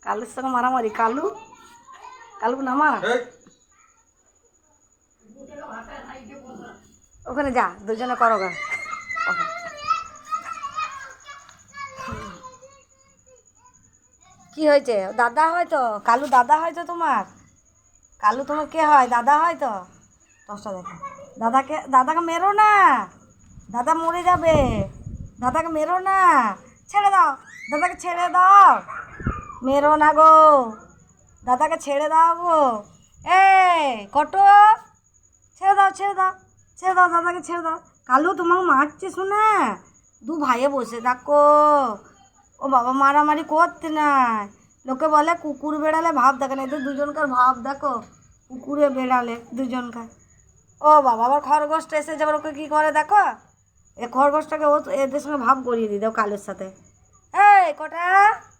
কালুর সঙ্গে মারামারি। কালু কালু নামা, ওখানে যা, দুজনে করো গা। কি হয়েছে? দাদা হয় তো কালু, দাদা হয় তো তোমার। কালু তোমার কে হয়? দাদা হয় তো। দশটা দেখো, দাদাকে দাদাকে মেরো না, দাদা মরে যাবে। দাদাকে মেরো না, ছেড়ে দাও, দাদাকে ছেড়ে দাও, মেরো না গো, দাদাকে ছেড়ে দাও গো। এই কটো, ছেড়ে দাও, ছেড়ে দাও, ছেড়ে দাও, দাদাকে ছেড়ে দাও। কালু তোমাকে মারছে শুনে, দু ভাইয়ে বসে থাকো। ও বাবা, মারামারি করতে নাই। লোকে বলে কুকুর বেড়ালে ভাব দেখে না, এদের দুজনকার ভাব দেখো, কুকুরে বেড়ালে দুজনকার। ও বাবা, আবার খরগোশটা এসে যাবার, ওকে কী করে দেখো। এ খরগোশটাকে ও এদের সঙ্গে ভাব করিয়ে দিই দাও কালের সাথে। এই কটা,